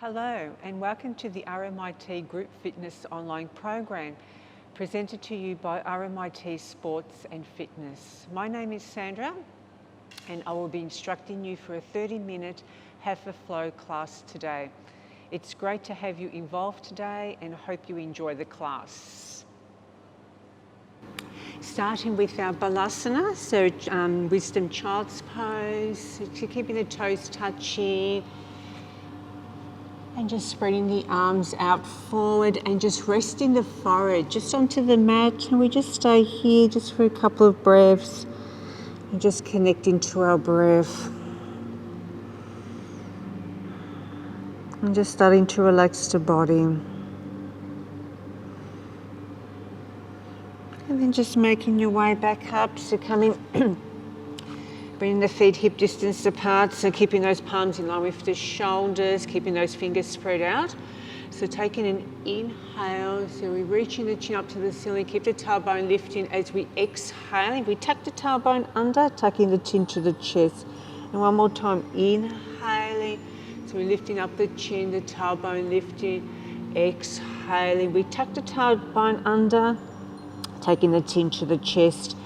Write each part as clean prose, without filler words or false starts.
Hello and welcome to the RMIT Group Fitness online program presented to you by RMIT Sports and Fitness. My name is Sandra and I will be instructing you for a 30-minute Have a Flow class today. It's great to have you involved today and I hope you enjoy the class. Starting with our Balasana, so wisdom child's pose, so keeping the toes touching, and just spreading the arms out forward and just resting the forehead just onto the mat. And we just stay here just for a couple of breaths and just connecting to our breath. And just starting to relax the body. And then just making your way back up, so coming bringing the feet hip distance apart, so keeping those palms in line with the shoulders, keeping those fingers spread out. So taking an inhale, so we're reaching the chin up to the ceiling, keep the tailbone lifting. As we exhale, we tuck the tailbone under, tucking the chin to the chest. And one more time, inhaling, so we're lifting up the chin, the tailbone lifting, exhaling. We tuck the tailbone under, taking the chin to the chest,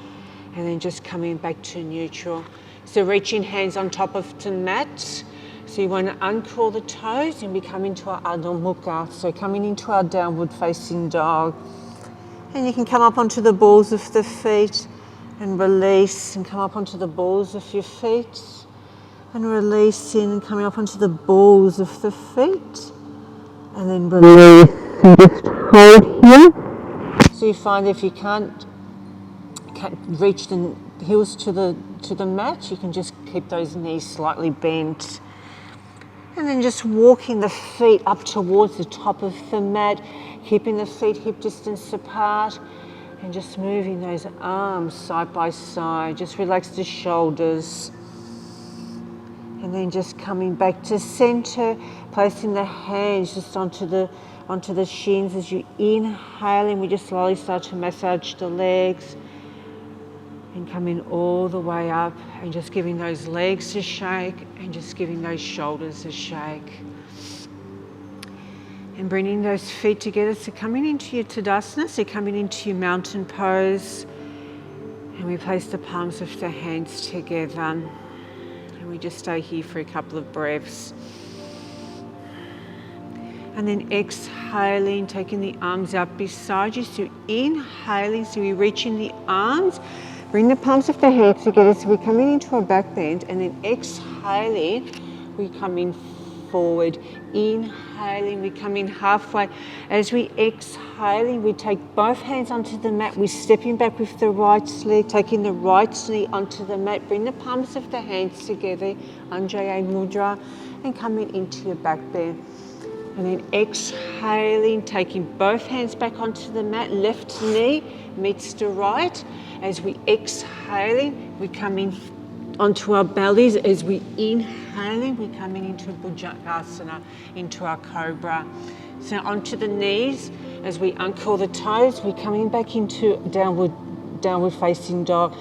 and then just coming back to neutral. So reaching hands on top of the mat. So you want to uncurl the toes and we come into our Adho Mukha. So coming into our downward facing dog. And you can come up onto the balls of the feet and release, and come up onto the balls of your feet and releasing, and coming up onto the balls of the feet and then release and just hold here. So you find if you can't reach the heels to the mat, you can just keep those knees slightly bent. And then just walking the feet up towards the top of the mat, keeping the feet hip distance apart, and just moving those arms side by side. Just relax the shoulders. And then just coming back to center, placing the hands just onto the shins. As you inhale, and we just slowly start to massage the legs. And coming all the way up and just giving those legs a shake and just giving those shoulders a shake. And bringing those feet together, so coming into your Tadasana, so coming into your mountain pose. And we place the palms of the hands together. And we just stay here for a couple of breaths. And then exhaling, taking the arms out beside you. So inhaling, so we're reaching the arms. Bring the palms of the hands together, so we're coming into a back bend, and then exhaling, we come in forward. Inhaling, we come in halfway. As we exhaling, we take both hands onto the mat. We're stepping back with the right leg, taking the right knee onto the mat. Bring the palms of the hands together, Anjali Mudra, and coming into your back bend. And then exhaling, taking both hands back onto the mat. Left knee meets the right. As we exhaling, we come in onto our bellies. As we inhaling, we're coming into Bhujangasana, into our cobra. So onto the knees. As we uncurl the toes, we're coming back into downward facing dog.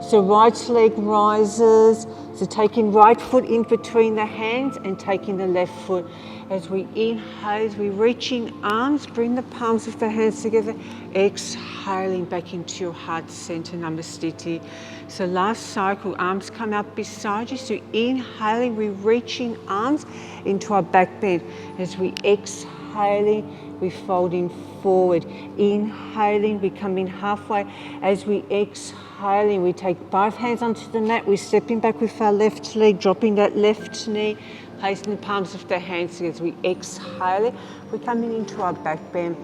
So right leg rises. So taking right foot in between the hands and taking the left foot. As we inhale, as we're reaching arms, bring the palms of the hands together. Exhaling back into your heart center, Namaste. So last cycle, arms come out beside you. So inhaling, we're reaching arms into our back bend. As we exhaling, we're folding forward. Inhaling, we come in halfway. As we exhaling, we take both hands onto the mat. We're stepping back with our left leg, dropping that left knee, placing the palms of the hands as we exhale. We're coming into our back bend.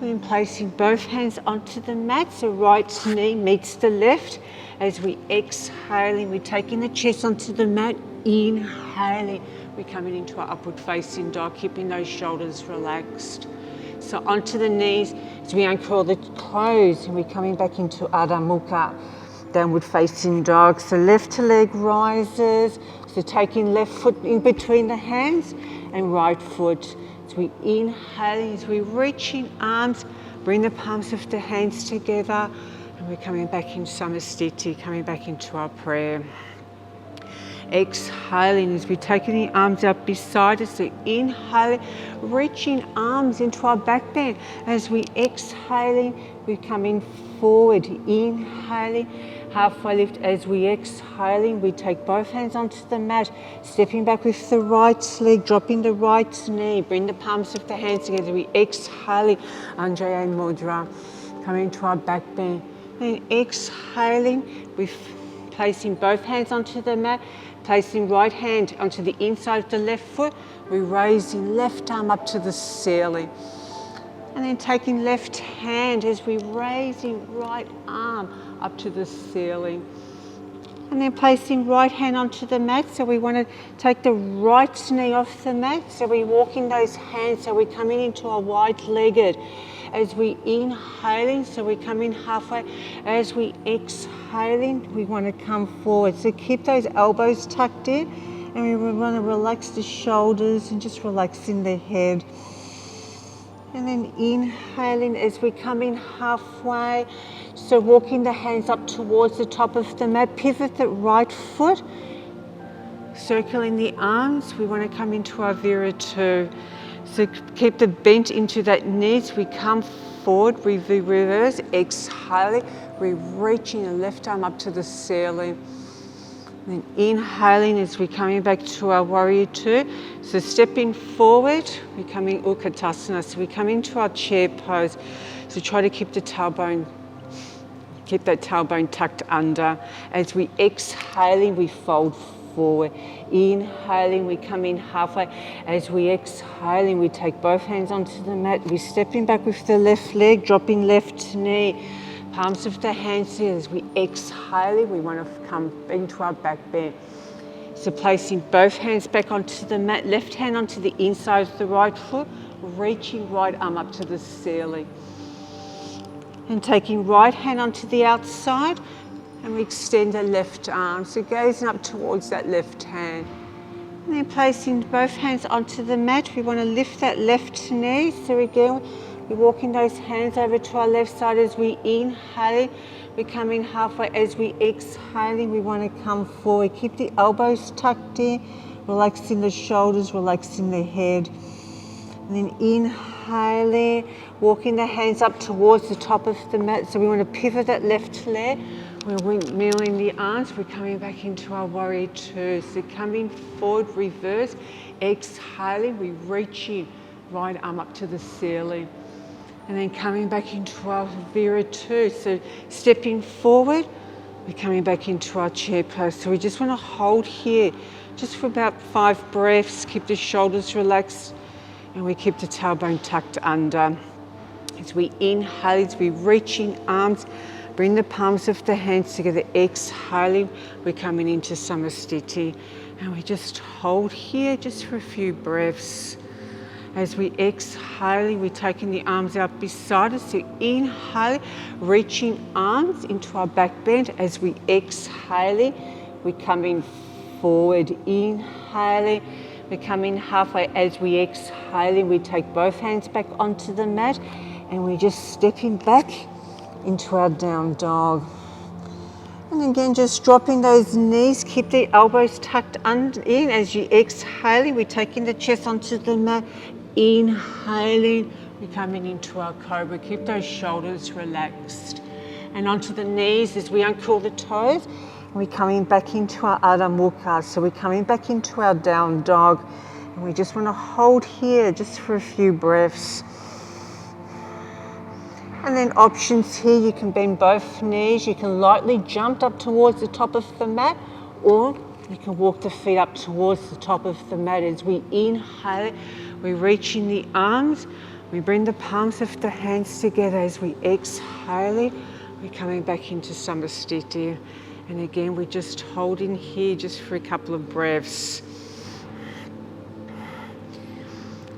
We're placing both hands onto the mat, so right knee meets the left. As we exhaling, we're taking the chest onto the mat. Inhaling, we're coming into our upward facing dog, keeping those shoulders relaxed. So onto the knees, as we uncurl the toes, and we're coming back into Adho Mukha, downward facing dog. So left leg rises, so taking left foot in between the hands and right foot. As we inhale, as we're reaching arms, bring the palms of the hands together, and we're coming back in Samasthiti, coming back into our prayer. exhaling as we're taking the arms up beside us. So inhaling, reaching arms into our back bend. As we exhaling, we're coming forward. Inhaling, halfway lift. As we exhaling, we take both hands onto the mat, stepping back with the right leg, dropping the right knee. Bring the palms of the hands together. We exhaling, Anjaya Mudra, coming to our back bend. Then exhaling, we're placing both hands onto the mat, placing right hand onto the inside of the left foot. We're raising left arm up to the ceiling. And then taking left hand as we're raising right arm up to the ceiling. And then placing right hand onto the mat. So we want to take the right knee off the mat. So we're walking those hands. So we're coming into a wide-legged. As we inhaling, so we come in halfway. As we exhaling, we want to come forward. So keep those elbows tucked in. And we want to relax the shoulders and just relaxing the head. And then inhaling as we come in halfway. So walking the hands up towards the top of the mat. Pivot the right foot. Circling the arms. We want to come into our Viratu. So keep the bend into that knees. We come forward. We reverse. Exhaling. We're reaching the left arm up to the ceiling. Then inhaling as we're coming back to our Warrior Two. So stepping forward, we're coming Utkatasana. So we come into our chair pose. So try to keep the tailbone, keep that tailbone tucked under. As we exhaling, we fold forward. Inhaling, we come in halfway. As we exhaling, we take both hands onto the mat. We're stepping back with the left leg, dropping left knee. Palms of the hands here. As we exhale, we want to come into our back bend. So placing both hands back onto the mat, left hand onto the inside of the right foot, reaching right arm up to the ceiling. And taking right hand onto the outside, and we extend the left arm. So gazing up towards that left hand. And then placing both hands onto the mat, we want to lift that left knee. So again, we're walking those hands over to our left side. As we inhale, we come in halfway. As we exhale, we want to come forward. Keep the elbows tucked in, relaxing the shoulders, relaxing the head. And then inhaling, walking the hands up towards the top of the mat. So we want to pivot that left leg. We're milling the arms. We're coming back into our Warrior Two. So coming forward, reverse. Exhaling, we're reaching right arm up to the ceiling. And then coming back into our Viratu. So stepping forward, we're coming back into our chair pose. So we just want to hold here just for about 5 breaths. Keep the shoulders relaxed and we keep the tailbone tucked under. As we inhale, as we're reaching arms, bring the palms of the hands together. Exhaling, we're coming into Samastiti. And we just hold here just for a few breaths. As we exhale, we're taking the arms out beside us. So inhale, reaching arms into our back bend. As we exhale, we're coming forward. Inhale, we're coming halfway. As we exhale, we take both hands back onto the mat and we're just stepping back into our down dog. And again, just dropping those knees, keep the elbows tucked in. As you exhale, we're taking the chest onto the mat. Inhaling, we're coming into our cobra. Keep those shoulders relaxed. And onto the knees as we uncurl the toes. We're coming back into our Adho Mukha. So we're coming back into our down dog. And we just want to hold here just for a few breaths. And then options here, you can bend both knees. You can lightly jump up towards the top of the mat, or you can walk the feet up towards the top of the mat. As we inhale, we're reaching the arms. We bring the palms of the hands together. As we exhale, we're coming back into Samastiti. And again, we're just holding here just for a couple of breaths.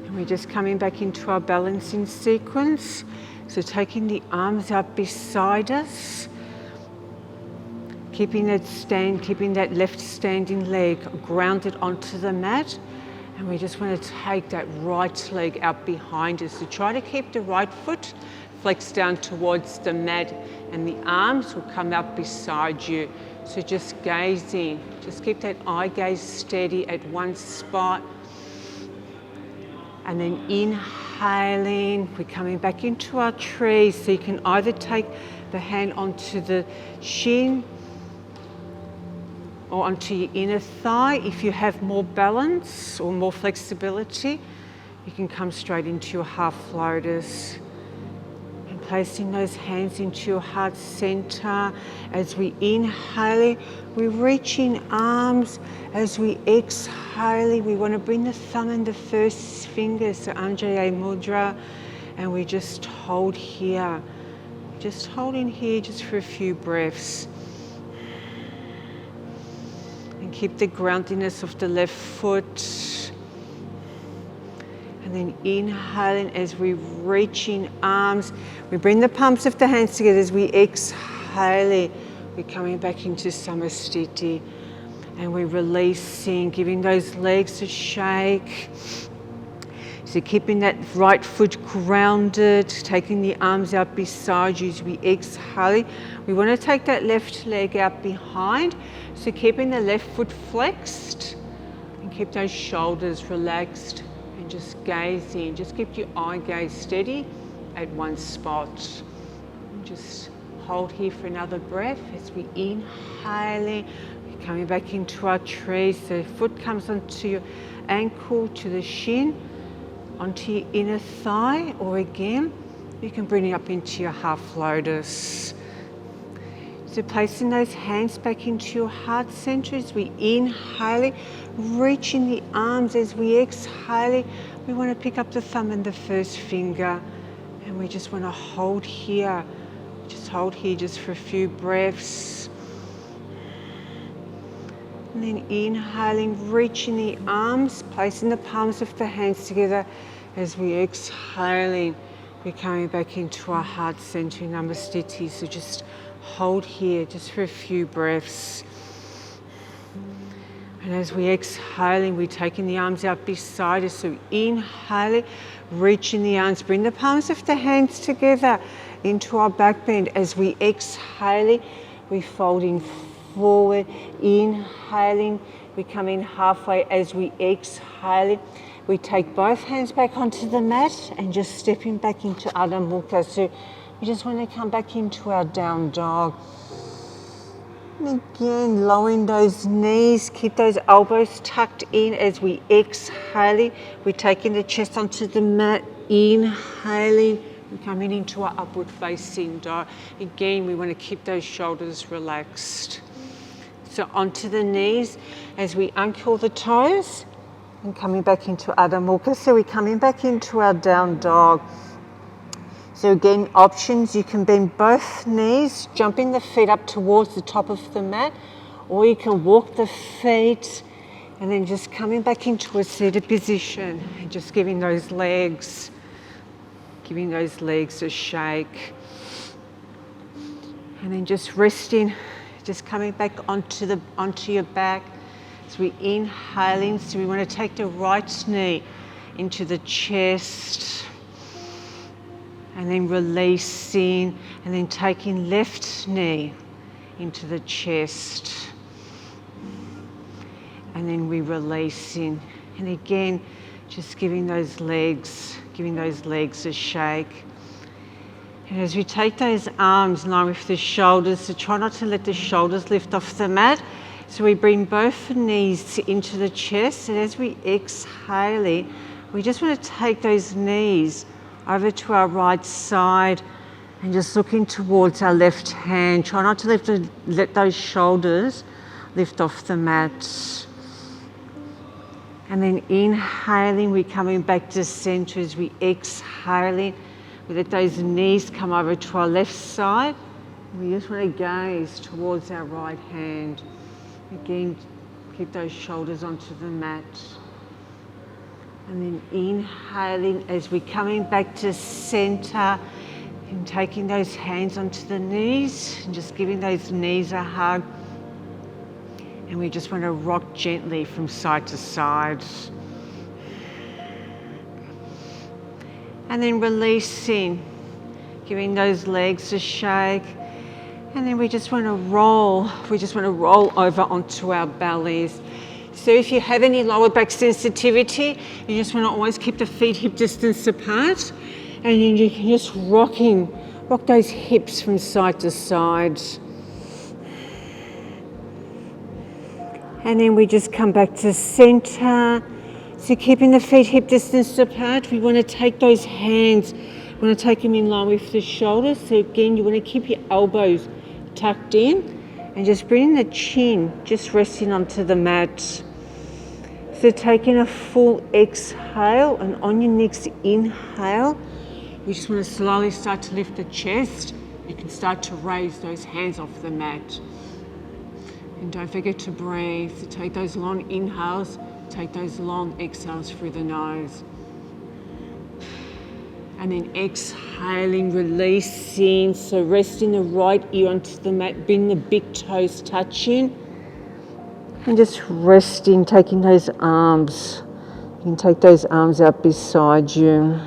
And we're just coming back into our balancing sequence. So taking the arms up beside us, keeping that left standing leg grounded onto the mat. And we just want to take that right leg out behind us. So try to keep the right foot flexed down towards the mat and the arms will come out beside you. So just gazing, just keep that eye gaze steady at one spot. And then inhaling, we're coming back into our tree. So you can either take the hand onto the shin or onto your inner thigh. If you have more balance or more flexibility, you can come straight into your half lotus. And placing those hands into your heart center. As we inhale, we reach in arms. As we exhale, we want to bring the thumb and the first finger, so Anjali Mudra, and we just hold here. Just hold in here just for a few breaths. And keep the groundiness of the left foot. And then inhaling as we reach in arms. We bring the palms of the hands together. As we exhale, we're coming back into Samasthiti. And we're releasing, giving those legs a shake. So keeping that right foot grounded, taking the arms out beside you as we exhale. We want to take that left leg out behind. So keeping the left foot flexed and keep those shoulders relaxed and just gazing. Just keep your eye gaze steady at one spot. And just hold here for another breath as we inhale. We're coming back into our tree. So foot comes onto your ankle, to the shin, onto your inner thigh, or again, you can bring it up into your half lotus. So placing those hands back into your heart center as we inhale, reaching the arms. As we exhale, we want to pick up the thumb and the first finger, and we just want to hold here. Just hold here just for a few breaths. And then inhaling, reaching the arms, placing the palms of the hands together. As we exhaling, we're coming back into our heart center, Namaste. So just hold here just for a few breaths. And as we exhaling, we're taking the arms out beside us. So inhale, reaching the arms, bring the palms of the hands together into our back bend. As we exhale, we're folding forward, inhaling, we come in halfway. As we exhale, we take both hands back onto the mat and just stepping back into Adho Mukha. So we just want to come back into our down dog. And again, lowering those knees, keep those elbows tucked in. As we exhale, we're taking the chest onto the mat, inhaling, and coming into our upward facing dog. Again, we want to keep those shoulders relaxed. So onto the knees as we uncurl the toes and coming back into Adho Mukha. So we're coming back into our down dog. So again, options, you can bend both knees, jumping the feet up towards the top of the mat, or you can walk the feet and then just coming back into a seated position and just giving those legs a shake. And then just resting, just coming back onto your back. So we're inhaling, so we want to take the right knee into the chest. And then releasing, and then taking left knee into the chest. And then we releasing. And again, just giving those legs a shake. And as we take those arms in line with the shoulders, so try not to let the shoulders lift off the mat. So we bring both knees into the chest, and as we exhale, we just want to take those knees over to our right side and just looking towards our left hand. Try not to let those shoulders lift off the mat. And then inhaling, we're coming back to center. As we exhaling, we let those knees come over to our left side. We just want to gaze towards our right hand. Again, keep those shoulders onto the mat. And then inhaling as we're coming back to center and taking those hands onto the knees and just giving those knees a hug. And we just want to rock gently from side to side. And then releasing, giving those legs a shake. And then we just want to roll over onto our bellies. So if you have any lower back sensitivity, you just want to always keep the feet hip distance apart, and then you can just rock those hips from side to side. And then we just come back to center. So keeping the feet hip distance apart, we want to take those hands, we want to take them in line with the shoulders. So again, you want to keep your elbows tucked in and just bringing the chin just resting onto the mat. So taking a full exhale, and on your next inhale, we just want to slowly start to lift the chest. You can start to raise those hands off the mat. And don't forget to breathe. So take those long inhales, take those long exhales through the nose. And then exhaling, releasing. So resting the right ear onto the mat, bring the big toes touching. And just resting, taking those arms. You can take those arms out beside you.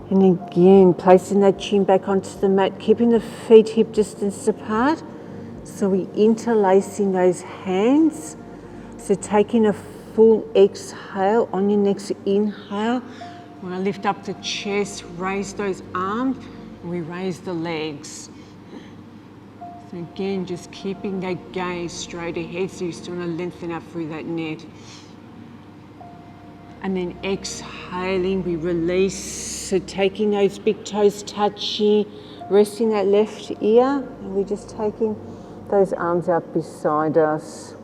And again, placing that chin back onto the mat, keeping the feet hip distance apart. So we're interlacing those hands. So taking a full exhale, on your next inhale, we're going to lift up the chest, raise those arms, and we raise the legs. So again, just keeping that gaze straight ahead, so you still want to lengthen out through that neck. And then exhaling, we release, so taking those big toes touching, resting that left ear, and we're just taking those arms out beside us.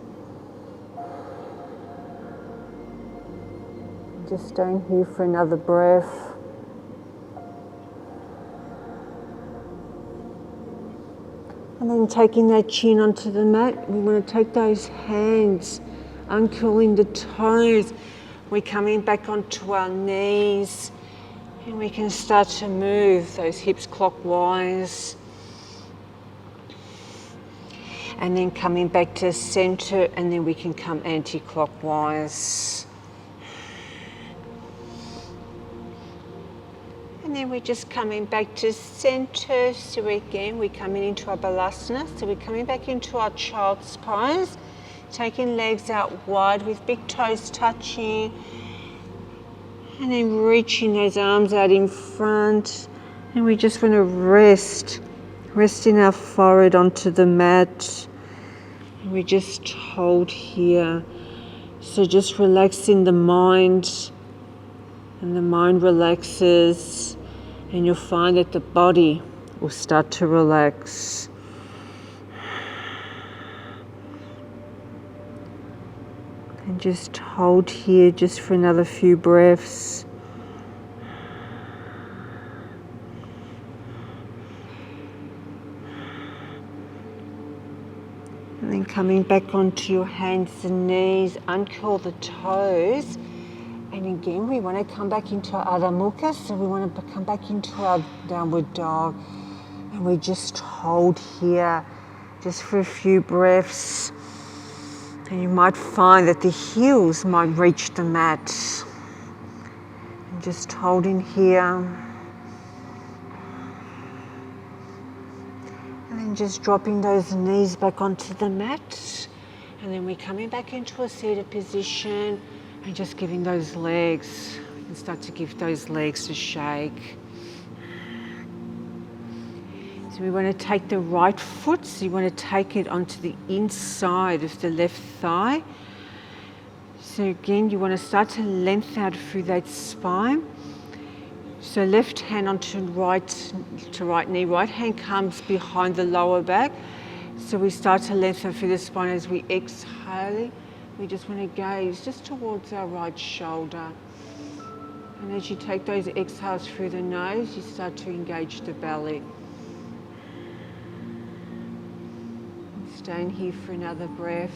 Just staying here for another breath. And then taking that chin onto the mat, we want to take those hands, uncurling the toes. We're coming back onto our knees, and we can start to move those hips clockwise. And then coming back to center, and then we can come anti-clockwise. And then we're just coming back to center. So again, we're coming into our Balasana. So we're coming back into our child's pose. Taking legs out wide with big toes touching. And then reaching those arms out in front. And we just want to resting our forehead onto the mat. And we just hold here. So just relaxing the mind. And the mind relaxes, and you'll find that the body will start to relax. And just hold here just for another few breaths. And then coming back onto your hands and knees, uncurl the toes. And again, we want to come back into our Adho Mukha, so we want to come back into our downward dog. And we just hold here just for a few breaths. And you might find that the heels might reach the mat. And just holding here. And then just dropping those knees back onto the mat. And then we're coming back into a seated position. And just giving those legs, you can start to give those legs a shake. So we want to take the right foot, so you want to take it onto the inside of the left thigh. So again, you want to start to lengthen out through that spine. So left hand onto right knee, right hand comes behind the lower back. So we start to lengthen through the spine as we exhale. We just want to gaze just towards our right shoulder. And as you take those exhales through the nose, you start to engage the belly. Staying here for another breath.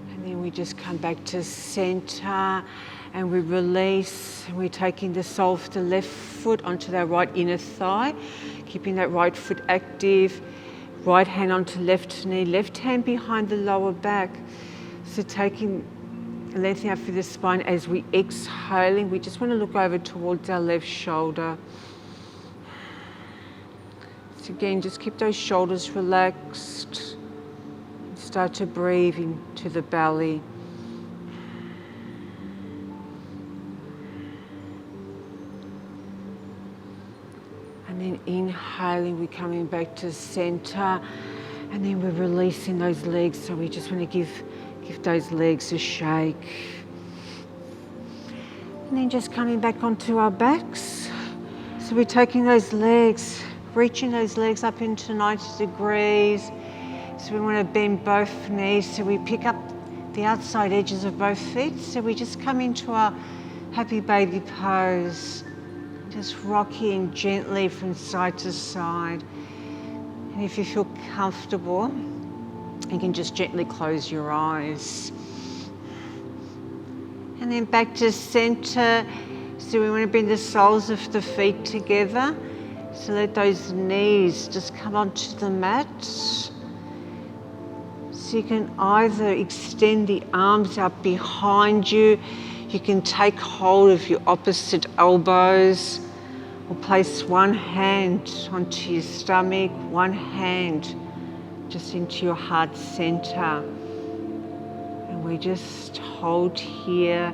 And then we just come back to center and we release. And we're taking the sole of the left foot onto that right inner thigh, keeping that right foot active. Right hand onto left knee, left hand behind the lower back. So taking lengthening out through the spine. As we exhaling, we just want to look over towards our left shoulder. So again, just keep those shoulders relaxed. Start to breathe into the belly. And then inhaling, we're coming back to center. And then we're releasing those legs. So we just want to give those legs a shake. And then just coming back onto our backs. So we're taking those legs, reaching those legs up into 90 degrees. So we want to bend both knees. So we pick up the outside edges of both feet. So we just come into our happy baby pose. Just rocking gently from side to side. And if you feel comfortable, you can just gently close your eyes. And then back to center. So we want to bring the soles of the feet together. So let those knees just come onto the mat. So you can either extend the arms out behind you. You can take hold of your opposite elbows. Or place one hand onto your stomach, one hand just into your heart center. And we just hold here.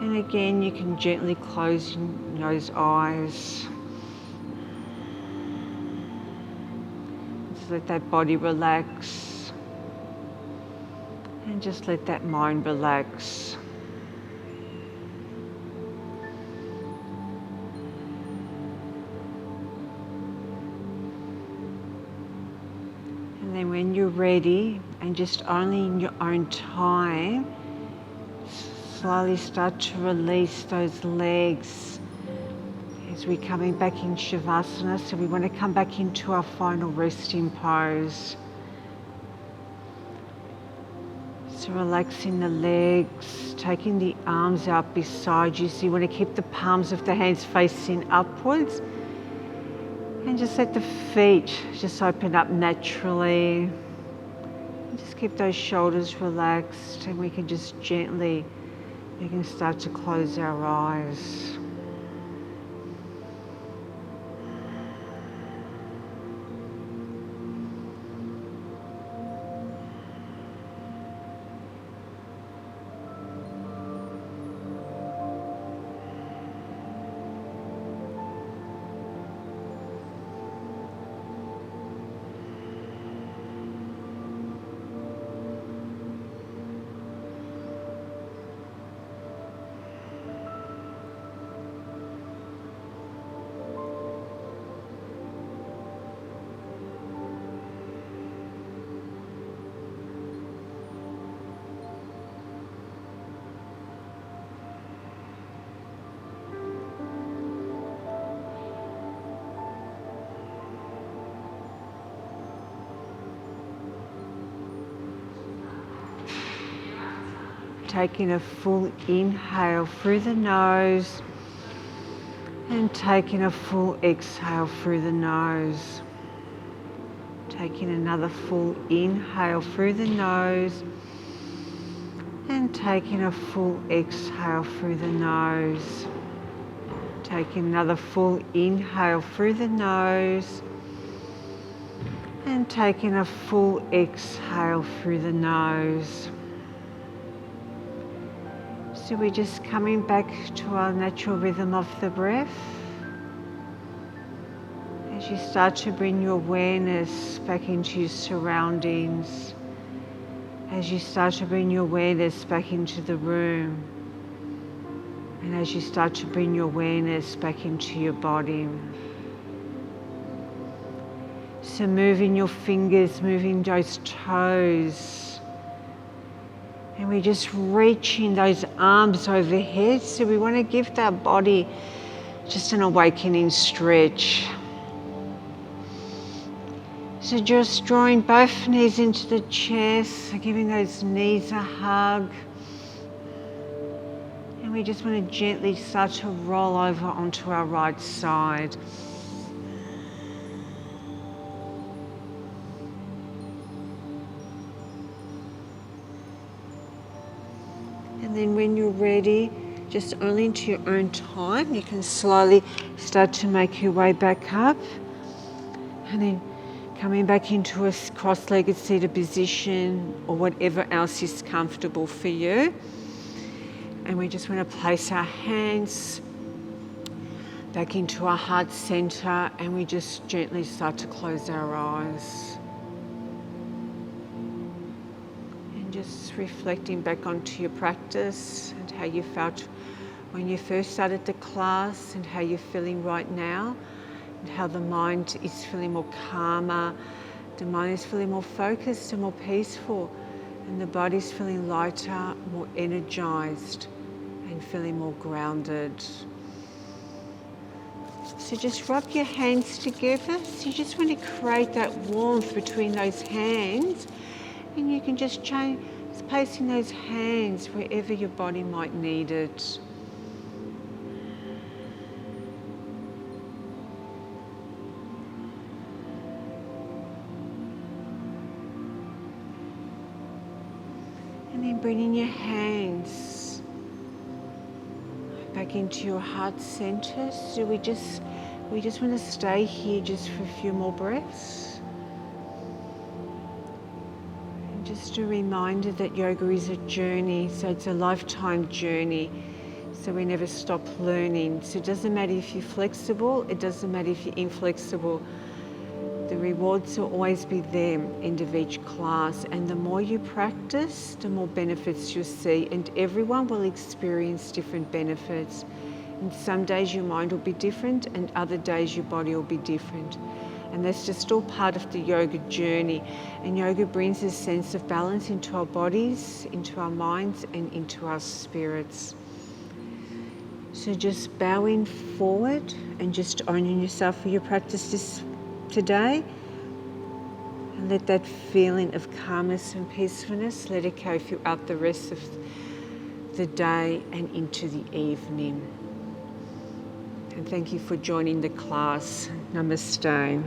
And again, you can gently close those eyes. Just let that body relax. And just let that mind relax. And then when you're ready, and just only in your own time, slowly start to release those legs as we're coming back in Shavasana. So we want to come back into our final resting pose. So relaxing the legs, taking the arms out beside you. So you want to keep the palms of the hands facing upwards. And just let the feet just open up naturally. And just keep those shoulders relaxed, and we can just gently, we can start to close our eyes. Taking a full inhale through the nose and taking a full exhale through the nose. Taking another full inhale through the nose and taking a full exhale through the nose. Taking another full inhale through the nose and taking a full exhale through the nose. So we're just coming back to our natural rhythm of the breath. As you start to bring your awareness back into your surroundings, as you start to bring your awareness back into the room, and as you start to bring your awareness back into your body. So moving your fingers, moving those toes, and we're just reaching those arms overhead. So we want to give that body just an awakening stretch. So just drawing both knees into the chest, giving those knees a hug. And we just want to gently start to roll over onto our right side. And then when you're ready, just only into your own time, you can slowly start to make your way back up. And then coming back into a cross-legged seated position or whatever else is comfortable for you. And we just want to place our hands back into our heart center, and we just gently start to close our eyes. And just reflecting back onto your practice and how you felt when you first started the class and how you're feeling right now, and how the mind is feeling more calmer, the mind is feeling more focused and more peaceful, and the body's feeling lighter, more energized, and feeling more grounded. So just rub your hands together. So you just want to create that warmth between those hands, and you can just change, placing those hands wherever your body might need it. And then bringing your hands back into your heart center. So we just want to stay here just for a few more breaths. And just a reminder that yoga is a journey, so it's a lifetime journey. So we never stop learning. So it doesn't matter if you're flexible, it doesn't matter if you're inflexible. The rewards will always be there, end of each class, and the more you practice, the more benefits you'll see, and everyone will experience different benefits. And some days your mind will be different, and other days your body will be different. And that's just all part of the yoga journey. And yoga brings a sense of balance into our bodies, into our minds, and into our spirits. So just bowing forward and just owning yourself for your practice today, and let that feeling of calmness and peacefulness, let it go throughout the rest of the day and into the evening. And thank you for joining the class. Namaste.